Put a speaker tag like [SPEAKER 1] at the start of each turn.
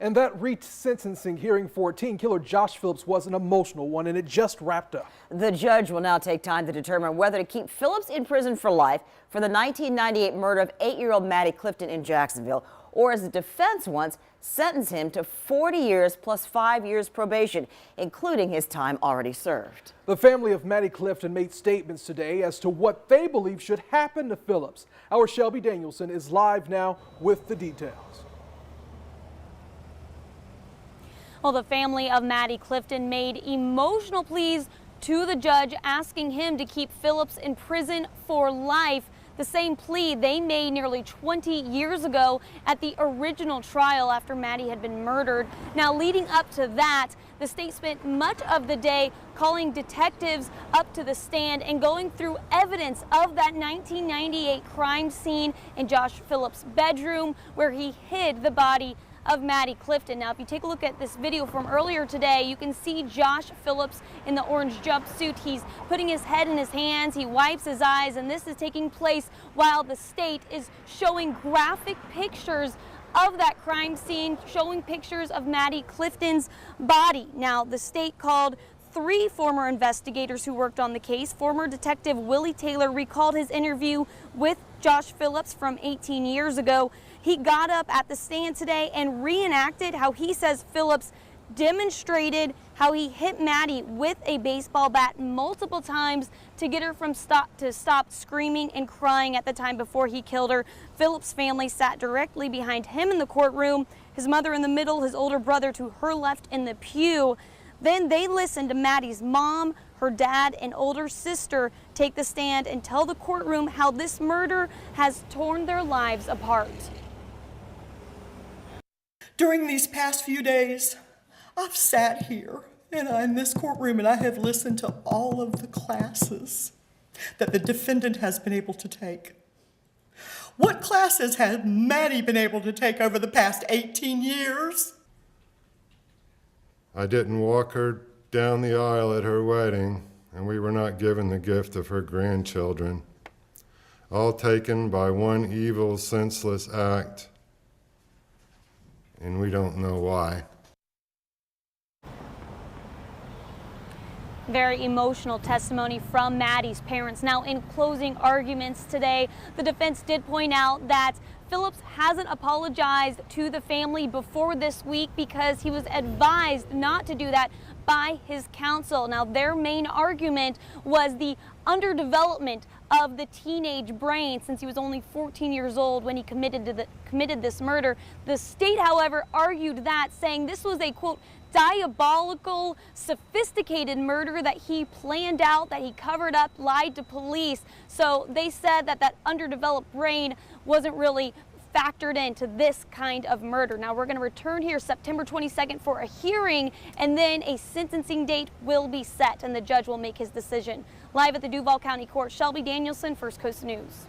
[SPEAKER 1] And that resentencing hearing for teen killer Josh Phillips was an emotional one, and it just wrapped up.
[SPEAKER 2] The judge will now take time to determine whether to keep Phillips in prison for life for the 1998 murder of 8-year-old Maddie Clifton in Jacksonville, or as the defense wants, sentence him to 40 years plus 5 years probation, including his time already served.
[SPEAKER 1] The family of Maddie Clifton made statements today as to what they believe should happen to Phillips. Our Shelby Danielson is live now with the details.
[SPEAKER 3] Well, the family of Maddie Clifton made emotional pleas to the judge, asking him to keep Phillips in prison for life. The same plea they made nearly 20 years ago at the original trial after Maddie had been murdered. Now, leading up to that, the state spent much of the day calling detectives up to the stand and going through evidence of that 1998 crime scene in Josh Phillips' bedroom where he hid the body of Maddie Clifton. Now, if you take a look at this video from earlier today, you can see Josh Phillips in the orange jumpsuit. He's putting his head in his hands, he wipes his eyes, and this is taking place while the state is showing graphic pictures of that crime scene, showing pictures of Maddie Clifton's body. Now, the state called 3 former investigators who worked on the case. Former Detective Willie Taylor recalled his interview with Josh Phillips from 18 years ago. He got up at the stand today and reenacted how he says Phillips demonstrated how he hit Maddie with a baseball bat multiple times to get her to stop screaming and crying at the time before he killed her. Phillips' family sat directly behind him in the courtroom, his mother in the middle, his older brother to her left in the pew. Then they listened to Maddie's mom, her dad, and older sister take the stand and tell the courtroom how this murder has torn their lives apart.
[SPEAKER 4] During these past few days, I've sat here in this courtroom and I have listened to all of the classes that the defendant has been able to take. What classes has Maddie been able to take over the past 18 years?
[SPEAKER 5] I didn't walk her down the aisle at her wedding, and we were not given the gift of her grandchildren, all taken by one evil, senseless act, and we don't know why.
[SPEAKER 3] Very emotional testimony from Maddie's parents. Now, in closing arguments today, the defense did point out that Phillips hasn't apologized to the family before this week because he was advised not to do that by his counsel. Now, their main argument was the underdevelopment of the teenage brain since he was only 14 years old when he committed this murder. The state, however, argued that, saying this was a, quote, diabolical, sophisticated murder that he planned out, that he covered up, lied to police. So they said that that underdeveloped brain wasn't really factored into this kind of murder. Now, we're going to return here September 22nd for a hearing, and then a sentencing date will be set and the judge will make his decision. Live at the Duval County Court, Shelby Danielson, First Coast News.